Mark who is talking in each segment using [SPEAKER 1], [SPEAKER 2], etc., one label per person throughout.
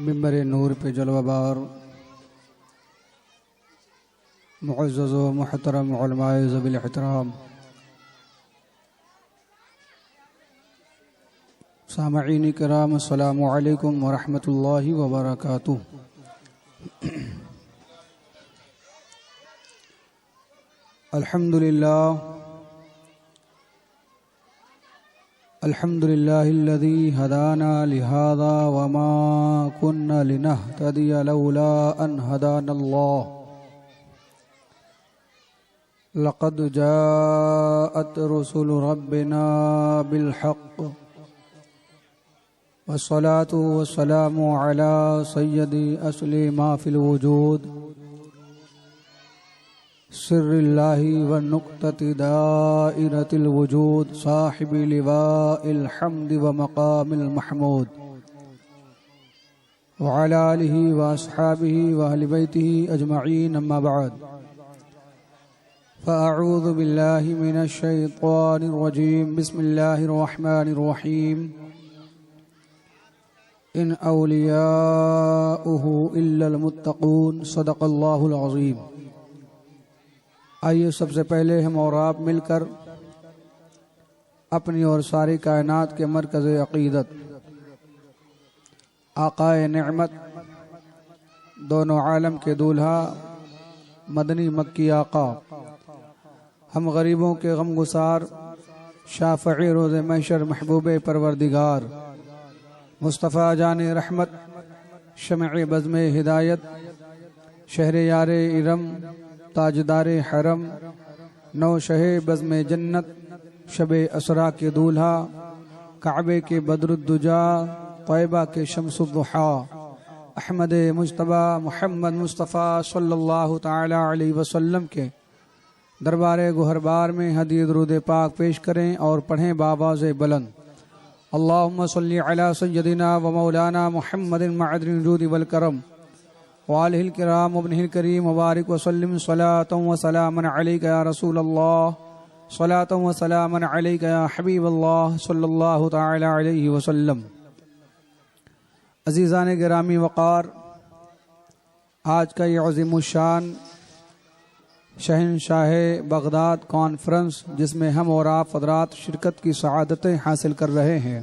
[SPEAKER 1] मिंबर नूर पे जलवाबार मुअज़्ज़ज़ व मुहतरम उलमाए ज़वील एहतराम, सामईन किराम, अस्सलामु अलैकुम व रहमतुल्लाहि व बरकातुहू। अल्हम्दुलिल्लाहिल्लज़ी हदाना लिहाज़ा व मा कुन्ना लिनहतदिया लौला अन हदानल्लाह। लक़द जाअत रुसुलु रब्बिना बिल हक़्क़ वस्सलातु वस्सलामु अला सय्यदी असली मा फिल वजूद सिर्रिल्लाहि व नुक़्तति दाइरतिल वजूद साहिबि लिवाइल हम्दि व मक़ामिल महमूद व अला आलिहि व अस्हाबिहि व अहलि बैतिहि अजमईन, अम्मा बअद। फ़अऊज़ु बिल्लाहि मिनश शैतानिर रजीम। बिस्मिल्लाहिर रहमानिर रहीम। इन औलियाउहु इल्लल मुत्तक़ून। सदक़ल्लाहुल अज़ीम। आइए सबसे पहले हम और आप मिलकर अपनी और सारी कायनात के मरकज़ अक़ीदत आक़ाए नेमत, दोनों आलम के दूल्हा, मदनी मक्की आक़ा, हम गरीबों के गमगुसार, शाफ़ई रोज़े महशर, महबूब परवरदिगार, मुस्तफ़ा जाने रहमत, शमए बज़्म हिदायत, शहर यारे इरम, ताजदारे हरम, नौ शहे बज़्म जन्नत, शबे असरा के दूल्हा, काबे के बदरुद्दुजा, तैयबा के शम्सुद्दुहा, अहमद मुज्तबा मुहम्मद मुस्तफ़ा सल्लल्लाहु तआला अलैहि वसल्लम के दरबारे गुहरबार में हदीद दुरूद पाक पेश करें और पढ़ें बावाज़े बुलंद। अल्लाहुम्मा सल्लि अला सय्यदिना व मौलाना मुहम्मदिन मअदनिल जूदि वल करम व आलिहिल किराम व इब्निहिल करीम व बारिक व सल्लिम सलातन व सलामन अलैका या रसूलल्लाह, सलातन व सलामन अलैका या हबीबल्लाह सल्लल्लाहु तआला अलैहि वसल्लम। अज़ीज़ान गिरामी वक़ार, आज का ये अज़ीमुश्शान शहंशाह बगदाद कॉन्फ्रेंस, जिसमें हम और आप हज़रात शिरकत की सआदतें हासिल कर रहे हैं,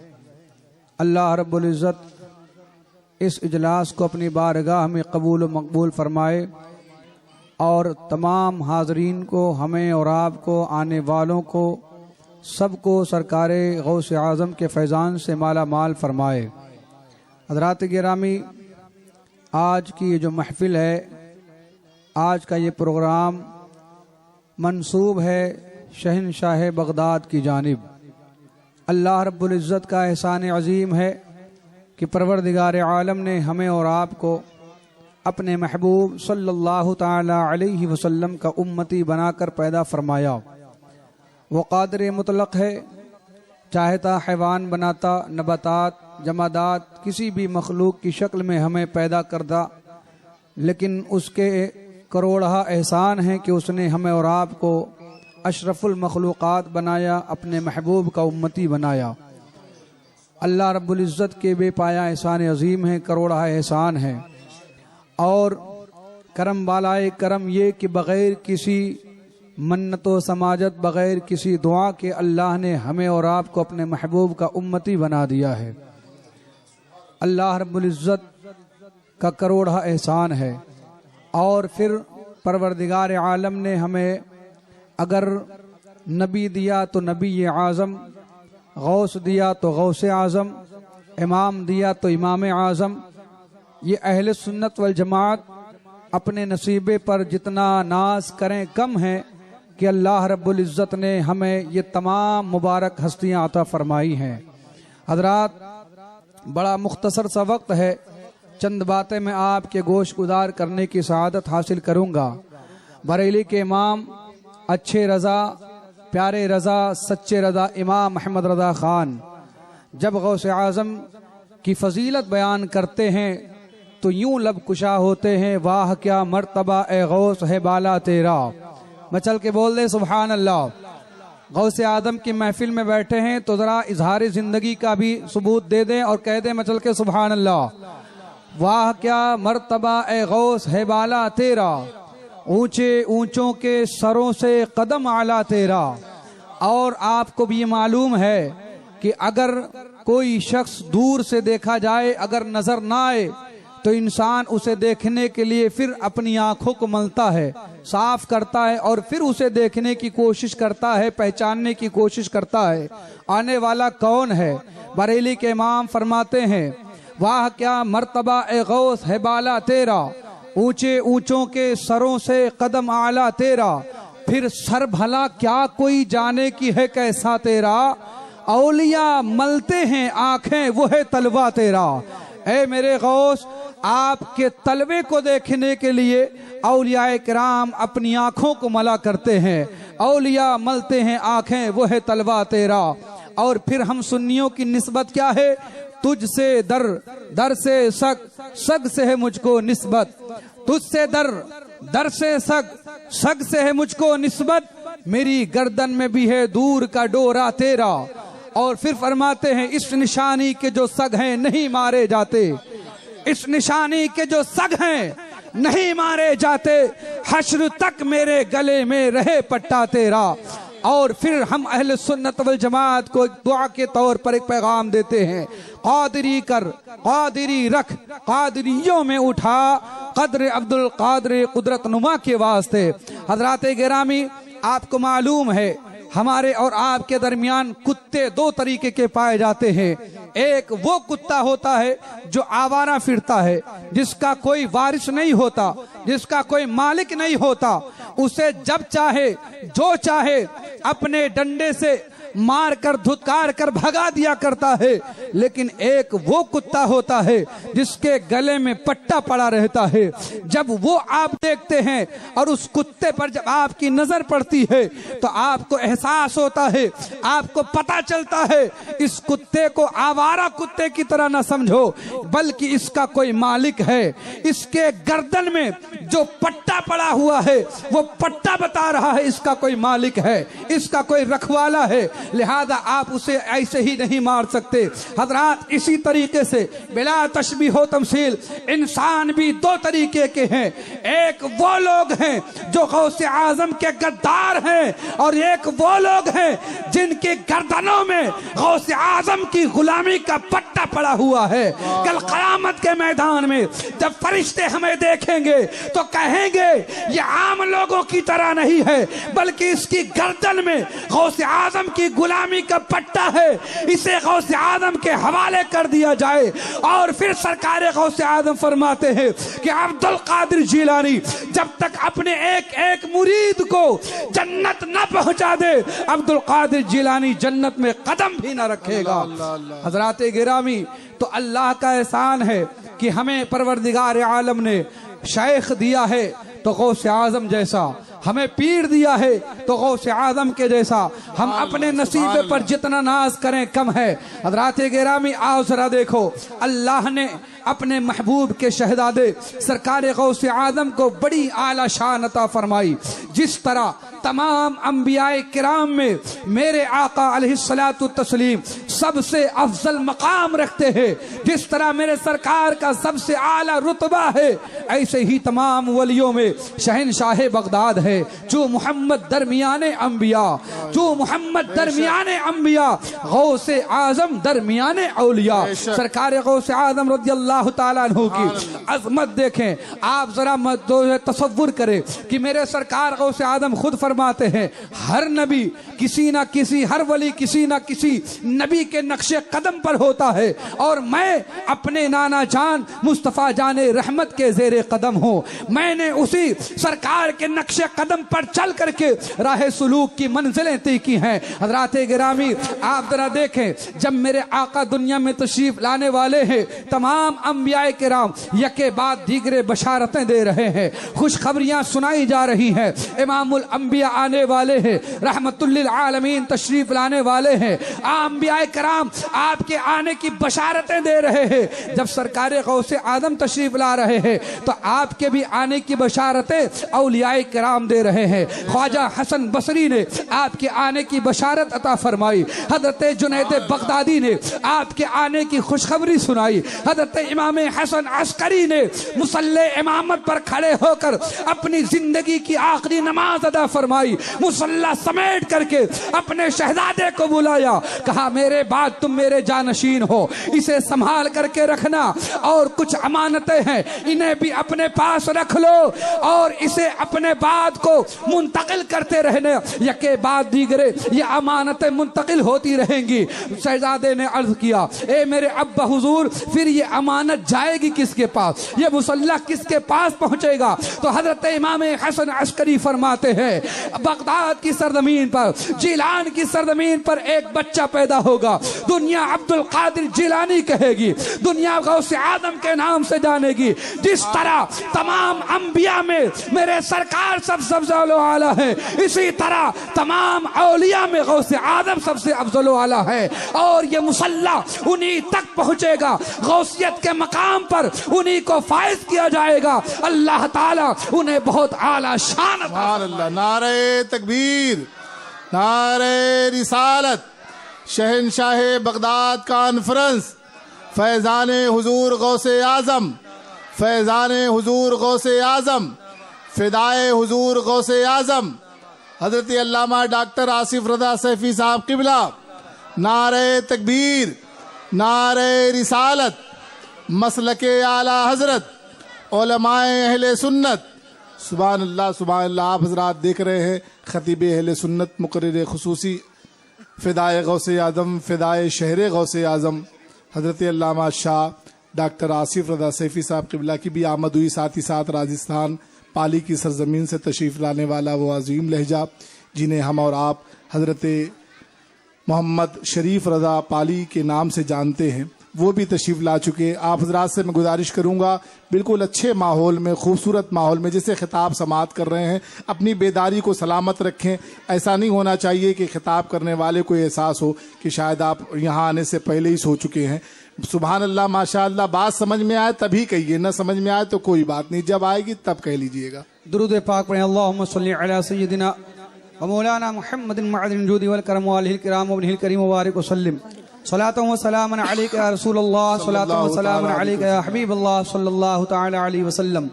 [SPEAKER 1] अल्लाह रब्बुल इज़्ज़त इस इजलास को अपनी बारगाह में कबूल व मकबूल फरमाए और तमाम हाज़रीन को, हमें और आपको, आने वालों को, सबको सरकारे गौसे आज़म के फैज़ान से माला माल फरमाए। हज़रात गिरामी, आज की ये जो महफ़िल है, आज का ये प्रोग्राम मंसूब है शहंशाह बगदाद की जानिब। अल्लाह रब्बुल इज़्ज़त का एहसान अज़ीम है कि परवरदिगार आलम ने हमें और आपको अपने महबूब सल्लल्लाहु ताला अलैहि वसल्लम का उम्मती बनाकर पैदा फरमाया। वो कादिर मुतलक है, चाहता हैवान बनाता, नबातात, जमादात, किसी भी मखलूक की शक्ल में हमें पैदा करता, लेकिन उसके करोड़ा एहसान है कि उसने हमें और आपको अशरफुल मखलूक़ात बनाया, अपने महबूब का उम्मती बनाया। अल्लाह रब्बुल इज़्ज़त के बेपाया एहसान अज़ीम है, करोड़ा एहसान है। और करम वालाए करम ये कि बग़ैर किसी मन्नत व समाजत, बग़ैर किसी दुआ के अल्लाह ने हमें और आपको अपने महबूब का उम्मती बना दिया है। अल्लाह रब्बुल इज़्ज़त का करोड़ा एहसान है। और फिर परवरदिगार आलम ने हमें अगर नबी दिया तो नबी आज़म, गौस दिया तो गौस आज़म, इमाम दिया तो इमाम आज़म। ये अहले सुन्नत वल जमात अपने नसीबे पर जितना नाज करें कम है कि अल्लाह रब्बुल इज़्ज़त ने हमें ये तमाम मुबारक हस्तियाँ अता फरमाई हैं। हज़रात, बड़ा मुख्तसर सा वक्त है, चंद बातें मैं आपके गोश गुजार करने की सआदत हासिल करूँगा। बरेली के इमाम, अच्छे रज़ा, प्यारे रज़ा, सच्चे रज़ा इमाम अहमद रज़ा ख़ान जब गौसे आज़म की फ़जीलत बयान करते हैं तो यूं लब कुशा होते हैं, वाह क्या मर्तबा ए गौस है बाला तेरा। मैं चल के बोल दे सुभान अल्लाह। गौसे आदम की महफिल में बैठे हैं तो ज़रा इजहार ज़िंदगी का भी सबूत दे दें और कह दें मैं चल के सुभान अल्लाह। वाह क्या मर्तबा ए गौस है बाला तेरा, ऊंचे ऊंचों के सरों से कदम आला तेरा। और आपको भी ये मालूम है कि अगर कोई शख्स दूर से देखा जाए, अगर नजर ना आए, तो इंसान उसे देखने के लिए फिर अपनी आंखों को मलता है, साफ करता है और फिर उसे देखने की कोशिश करता है, पहचानने की कोशिश करता है आने वाला कौन है। बरेली के इमाम फरमाते हैं, वाह क्या मर्तबा ए गौस है बाला तेरा, ऊंचे ऊंचों के सरों से कदम आला तेरा। फिर सर भला क्या कोई जाने की है कैसा तेरा, औलिया मलते हैं आंखें वो है तलवा तेरा। ए मेरे गौस, आपके तलवे को देखने के लिए औलिया किराम अपनी आंखों को मला करते हैं, औलिया मलते हैं आंखें वो है तलवा तेरा। और फिर हम सुन्नियों की निस्बत क्या है, तुझसे दर, दर से सग, सग से है मुझको निस्बत, तुझसे दर, दर से सग, सग से है मुझको निस्बत। मेरी गर्दन में भी है दूर का डोरा तेरा। और फिर फरमाते हैं, इस निशानी के जो सग हैं नहीं मारे जाते, इस निशानी के जो सग हैं नहीं मारे जाते, हश्र तक मेरे गले में रहे पट्टा तेरा। और फिर हम अहले सुन्नत वल जमात को दुआ के तौर पर एक पैगाम देते हैं, कादरी कर, कादरी रख, कादरियों में उठा, कद्र अब्दुल कादर कुदरत नुमा के वास्ते। हजरात गिरामी, आपको मालूम है हमारे और आपके दरमियान कुत्ते दो तरीके के पाए जाते हैं। एक वो कुत्ता होता है जो आवारा फिरता है, जिसका कोई वारिस नहीं होता, जिसका कोई मालिक नहीं होता, उसे जब चाहे जो चाहे अपने डंडे से मार कर धुतकार कर भगा दिया करता है। लेकिन एक वो कुत्ता होता है जिसके गले में पट्टा पड़ा रहता है। जब वो आप देखते हैं और उस कुत्ते पर जब आपकी नजर पड़ती है तो आपको एहसास होता है, आपको पता चलता है, इस कुत्ते को आवारा कुत्ते की तरह न समझो, बल्कि इसका कोई मालिक है। इसके गर्दन में जो पट्टा पड़ा हुआ है वो पट्टा बता रहा है इसका कोई मालिक है, इसका कोई रखवाला है, लिहाजा आप उसे ऐसे ही नहीं मार सकते। हजरात, इसी तरीके से बिला तशबीह हो तमसील इंसान भी दो तरीके के हैं। एक वो लोग हैं जो गौसे आजम के गद्दार हैं और एक वो लोग हैं जिनकी गर्दनों में गौसे आजम की गुलामी का पट्टा पड़ा हुआ है। कल क़यामत के मैदान में जब फरिश्ते हमें देखेंगे तो कहेंगे ये आम लोगों की तरह नहीं है, बल्कि इसकी गर्दन में गौसे आजम की गुलामी का पट्टा है, इसे गौसे आदम के हवाले कर दिया जाए। और फिर सरकार गौसे आदम फरमाते हैं कि अब्दुल कादिर जिलानी जब तक अपने एक एक मुरीद को जन्नत न पहुंचा दे, अब्दुल कादिर जिलानी जन्नत में कदम भी न रखेगा। हजरात गिरामी, तो अल्लाह का एहसान है कि हमें परवरदिगार आलम ने शेख दिया है तो गौसे आजम जैसा, हमें पीर दिया है तो गौसे आजम के जैसा। हम अपने नसीबे पर जितना नाज करें कम है। हज़रात गिरामी, आओ जरा देखो, अल्लाह ने अपने महबूब के शहजादे सरकार गौसे आजम को बड़ी आला शान अता फरमाई। जिस तरह तमाम अंबियाए किराम में मेरे आका अलैहिस्सलातु तस्लीम सबसे अफजल मकाम रखते हैं, जिस तरह मेरे सरकार का सबसे आला रुतबा है, ऐसे ही तमाम वलियों में शहनशाह बगदाद है, जो मोहम्मद दरमियाने अंबिया, जो मोहम्मद दरमियाने अंबिया, गौसे आजम दरमियाने औलिया। सरकार गौसे आजम रज़ियल्लाहु ताला अन्हु की अजमत देखें आप, जरा तसव्वुर करें कि मेरे सरकार गौसे आजम खुद फरमाते हैं, हर नबी किसी ना किसी, हर वली किसी ना किसी नबी के नक्शे कदम पर होता है और मैं अपने नाना जान मुस्तफ़ा जाने रहमत के जेरे कदम हूँ। मैंने उसी सरकार के नक्शे कदम पर चल करके राह सुलूक की मंजिलें तय की हैं। हज़रात गिरामी, आप जरा देखें, जब मेरे आका दुनिया में तशरीफ लाने वाले हैं, तमाम अंबियाए किराम यके बाद दीगरे बशारतें दे रहे हैं, खुशखबरियां सुनाई जा रही हैं। इमामुल अंबिया अंबिया आने वाले हैं, रहमतुल्लिल आलमीन तशरीफ लाने वाले हैं। अंबिया कराम आपके आने की बशारतें दे रहे हैं। जब सरकार गौसे आदम तशरीफ ला रहे हैं तो आपके भी आने की बशारतें औलियाए कराम दे रहे हैं। ख्वाजा हसन बसरी ने आपके आने की बशारत अता फरमाई। हजरत जुनैद बगदादी ने आपके आने की खुशखबरी सुनाई। हजरत इमाम हसन अस्करी ने मुसल्ले इमामत पर खड़े होकर अपनी जिंदगी की आखिरी नमाज अदा फरमाई। मुसल्ला समेट करके अपने शहजादे को बुलाया, कहा मेरे बाद तुम मेरे जानशीन हो, इसे संभाल करके रखना और कुछ अमानतें हैं इन्हें भी अपने पास रख लो और इसे अपने बाद को मुंतकिल करते रहने, यके बाद दीगरे ये अमानतें मुंतकिल होती रहेंगी। शहजादे ने अर्ज किया, ए मेरे अब्बा हुजूर, फिर ये अमानत जाएगी किसके पास, ये मुसल्ला किसके पास पहुंचेगा? तो हजरत इमाम हसन अस्करी फरमाते हैं, बगदाद की सरजमीन पर, जिलान की सरजमीन पर एक बच्चा पैदा होगा, दुनिया अब्दुल कादिर जिलानी कहेगी, दुनिया गौसे आदम के नाम से जानेगी। जिस तरह तमाम अंबिया में मेरे सरकार सबसे आला है, इसी तरह तमाम औलिया में गौसे आदम सबसे अफजल आला है और ये मुसल्ला उन्हीं तक पहुंचेगा। गौसियत के मकाम पर उन्हीं को फाइज किया जाएगा। अल्लाह ताला उन्हें बहुत आला शान।
[SPEAKER 2] अल्लाह, नारे तकबीर, नारे रिसालत, शहनशाह बगदाद कॉन्फ्रेंस, फैजान हुजूर गौसे आजम, फैजान हुजूर गौसे आजम, फिदाए हुजूर गौसे आजम हजरत अल्लामा डॉक्टर आसिफ रजा सैफी साहब किबला। नारे तकबीर, नारे रिसालत, मसलके आला हजरत, उलमाए अहले सुन्नत। सुभान अल्लाह, सुभान अल्लाह। आप हजरात देख रहे हैं खतीब अहले सुन्नत मुकर्रिर खुसूसी फिदाए गौसे आजम, फिदाए शहर गौसे आजम हजरत अल्लामा शाह डॉक्टर आसिफ रजा सैफी साहब किबला की भी आमद हुई। साथ ही साथ राजस्थान पाली की सरजमीन से तशरीफ़ लाने वाला वो अजीम लहजा जिन्हें हम और आप हजरत मोहम्मद शरीफ रजा पाली के नाम से जानते हैं, वो भी तशरीफ़ ला चुके। आप हजरात से मैं गुजारिश करूँगा बिल्कुल अच्छे माहौल में, खूबसूरत माहौल में जिसे खिताब समात कर रहे हैं, अपनी बेदारी को सलामत रखें। ऐसा नहीं होना चाहिए कि खिताब करने वाले को एहसास हो कि शायद आप यहाँ आने से पहले ही सो चुके हैं। सुभान अल्लाह, माशा अल्लाह। बात समझ में आए तभी कहिए, न समझ में आए तो कोई बात नहीं, जब आएगी तब कह लीजिएगा।
[SPEAKER 1] दुरूद पाक पढ़ें। अल्लाहुम्मा सल्ली अला सय्यिदिना व मौलाना मुहम्मदिन मअदिन जुदी वल करम व आलिहिल किराम व इब्निहिल करीम व बारिक व सल्लिम। सलातु व सलामुन अलैका या रसूलल्लाह, सलातु व सलामुन अलैका या हबीबल्लाह सल्लल्लाहु तआला अलैहि वसल्लम।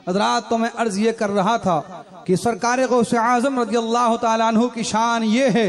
[SPEAKER 1] हज़रात, तो मैं अर्ज ये कर रहा था कि सरकार गौसे आज़म रज़ियल्लाहु तआला अन्हु की शान ये है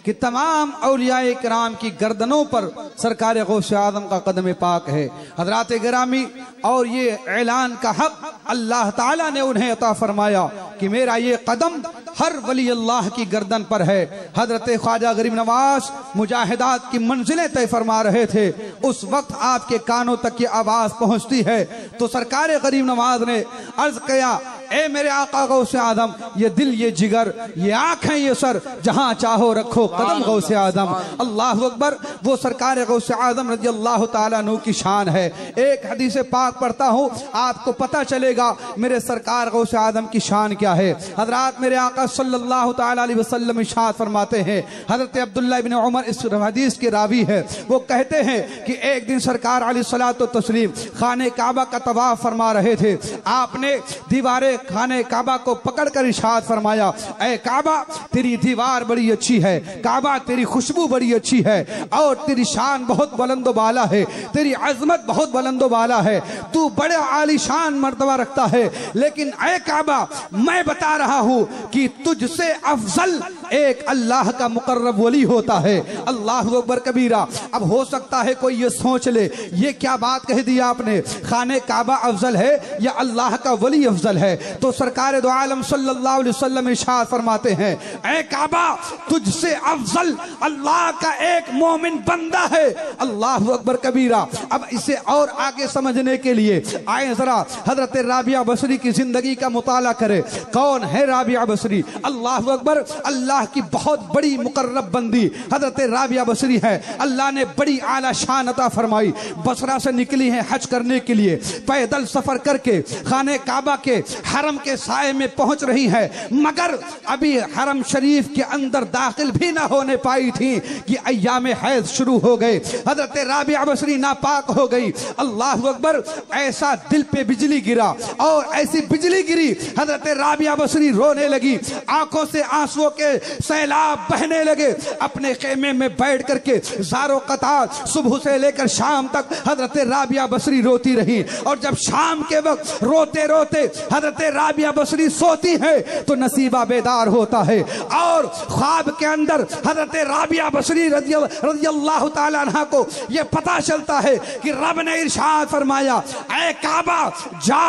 [SPEAKER 1] कि तमाम औलियाए किराम की गर्दनों पर सरकार गौसे आज़म का कदम पाक है। हज़रात गिरामी, और ये ऐलान का हक अल्लाह ताला ने उन्हें अता फरमाया कि मेरा ये कदम हर वली अल्लाह की गर्दन पर है। हजरत ख्वाजा गरीब नवाज मुजाहिदात की मंजिलें तय फरमा रहे थे, उस वक्त आपके कानों तक ये आवाज पहुंचती है तो सरकार गरीब नवाज ने अर्ज किया, ए मेरे आका गौसे आदम, ये दिल, ये जिगर, ये आंखें, ये सर, जहां चाहो रखो कदम गौसे आदम। अल्लाह अकबर। वो सरकार गौसे आदम रज़ी अल्लाह तआला अन्हु की शान है। एक हदीस पाक पढ़ता हूँ, आपको पता चलेगा मेरे सरकार गौसे आदम की शान क्या है। हजरात, मेरे आका सल्लल्लाहु तआला अलैहि वसल्लम इरशाद फरमाते हैं, हजरत अब्दुल्लाह इब्न उमर इस हदीस के रावी है, वो कहते हैं कि एक दिन सरकार अलैहिस्सलातु तस्लीम खाने काबा का तवाफ फरमा रहे थे। आपने दीवारे खाने काबा को पकड़कर इरशाद फरमाया, ऐ काबा, तेरी दीवार बड़ी अच्छी है, काबा तेरी खुशबू बड़ी अच्छी है और तेरी शान बहुत बुलंदो बाला है, तेरी अजमत बहुत बुलंदो बाला है, तू बड़े आलीशान मर्तबा रखता है, लेकिन ऐ काबा, मैं बता रहा हूं कि तुझसे अफजल एक अल्लाह का मुकर्रब वली होता है। अल्लाह अकबर कबीरा। अब हो सकता है कोई ये सोच ले, ये क्या बात कह दी आपने, खाने काबा अफजल है या अल्लाह का वली अफजल है? तो सरकार दो आलम सल्लल्लाहु अलैहि वसल्लम इरशाद फरमाते हैं, ऐ काबा, तुझसे अफजल अल्लाह का एक मोमिन बंदा है। अल्लाह अकबर कबीरा। अब इसे और आगे समझने के लिए आए जरा हजरत राबिया बसरी की जिंदगी का मुताला करें। कौन है राबिया बसरी? अल्लाह अकबर। अल्लाह की बहुत बड़ी मुकर्रब बंदी हजरत राबिया बसरी है। अल्लाह ने बड़ी आला शान अता फरमाई। बसरा से निकली है हज करने के लिए, पैदल सफर करके खाने काबा के हरम के साए में पहुंच रही हैं, मगर अभी हरम शरीफ के अंदर दाखिल भी ना होने पाई थी कि अय्याम हैज शुरू हो गए। हजरत राबिया बसरी नापाक हो गई। अल्लाह अकबर, ऐसा दिल पे बिजली गिरा और ऐसी बिजली गिरी, हजरत राबिया बसरी रोने लगी, आंखों से आंसुओं के सैलाब बहने लगे। अपने खेमे में बैठ करके ज़ारो कतार सुबह से लेकर शाम तक हजरत राबिया बसरी रोती रही। और जब शाम के वक्त रोते रोते हजरत राबिया बसरी सोती है तो नसीबा बेदार होता है और ख्वाब के अंदर हजरत राबिया बसरी रज़ियल्लाहु ताला अन्हा को यह पता चलता है कि रब ने इरशाद फरमाया, ऐ काबा जा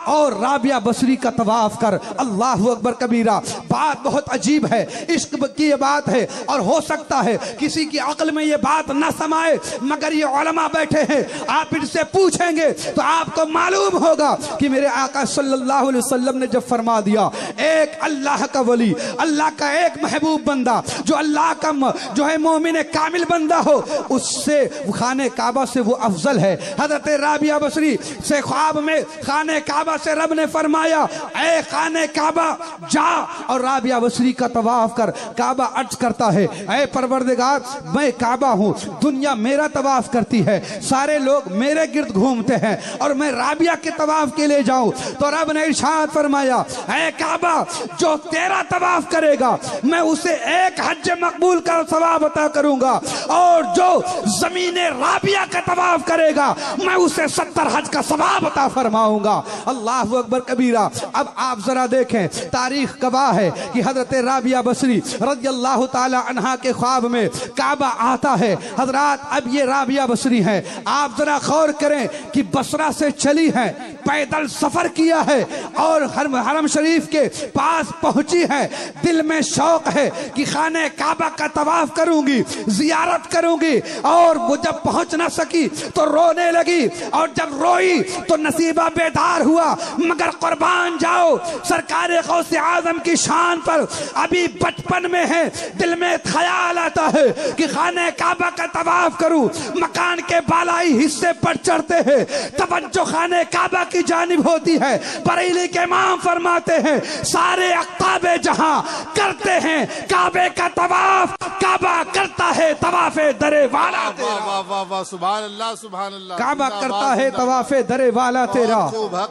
[SPEAKER 1] और राबिया बसरी का तवाफ कर। अल्लाह अकबर कबीरा। बात बहुत अजीब है, इश्क की ये बात है और हो सकता है किसी की अक्ल में ये बात न समाए, मगर ये उलमा बैठे हैं, आप इनसे पूछेंगे तो आपको मालूम होगा कि मेरे आका सल्लल्लाहु अलैहि वसल्लम ने जब फरमा दिया, एक अल्लाह का वली, अल्लाह का एक महबूब बंदा जो अल्लाह का जो है मोमिन कामिल बंदा हो, उससे खाने काबा से वो अफजल है। हजरत राबिया बसरी से ख्वाब में खाने काबा से रब ने फरमाया, ऐ खाने काबा जा और राबिया बसरी का तवाफ कर। काबा अर्ज करता है, ऐ परवरदिगार, मैं काबा हूँ, दुनिया मेरा तवाफ करती है, सारे लोग मेरे गिर्द घूमते हैं और मैं राबिया के तवाफ के लिए जाऊं तो रब ने इरशाद फरमाया, ऐ काबा, जो तेरा तवाफ करेगा मैं उसे एक हज मकबूल का सवाब अता करूंगा और जो जमीने राबिया का तवाफ करेगा मैं उसे 70 हज का सवाब अता फरमाऊंगा। अल्लाह अकबर कबीरा। अब आप जरा देखें, तारीख गवाह है कि हजरत राबिया बसरी रज़ियल्लाहु ताला अन्हा के ख्वाब में काबा आता है। हजरात, अब ये राबिया बसरी हैं, आप जरा गौर करें कि बसरा से चली हैं, पैदल सफर किया है और हरम शरीफ के पास पहुंची है। दिल में शौक है कि खाने काबा का तवाफ करूंगी, जियारत करूंगी, और वो जब पहुंच ना सकी तो रोने लगी और जब रोई तो नसीबा बेदार हुआ। मगर कुर्बान जाओ सरकार गौसे आजम की शान पर, अभी बचपन में है, दिल में ख्याल आता है कि खाने काबा का तवाफ करूं। मकान के बालाई हिस्से पर चढ़ते हैं, तवज्जो खाने काबा की जानिब होती है। बरेली के इमाम फरमाते हैं, सारे अख्ताबे जहां करते हैं काबे का तवाफ, काबा करता है तवाफे दरे वाला तेरा।
[SPEAKER 2] वाह वाह वाह, सुभान अल्लाह सुभान अल्लाह।
[SPEAKER 1] काबा करता है तवाफे दरे वाला तेरा।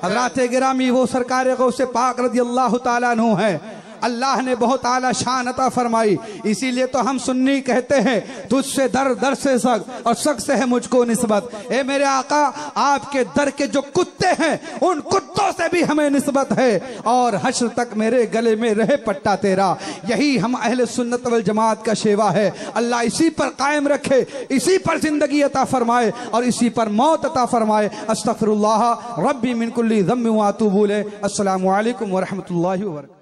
[SPEAKER 1] हज़रात गिरामी, वो सरकार गौसे पाक रज़ियल्लाहु ताला अन्हु है, अल्लाह ने बहुत आला शान अता फरमाई। इसीलिए तो हम सुन्नी कहते हैं, तुझसे दर दर से सग और सग से है मुझको निस्बत। ए मेरे आका, आपके दर के जो कुत्ते हैं उन कुत्तों से भी हमें निस्बत है और हश्र तक मेरे गले में रहे पट्टा तेरा। यही हम अहले सुन्नत वल जमात का शेवा है। अल्लाह इसी पर कायम रखे, इसी पर जिंदगी अता फरमाए और इसी पर मौत अता फरमाए। अस्तगफिरुल्लाह रब्बी मिन कुल्ली ज़म्बिन व अतूबु इलैह। अस्सलामु अलैकुम व रहमतुल्लाहि व बरकातहू।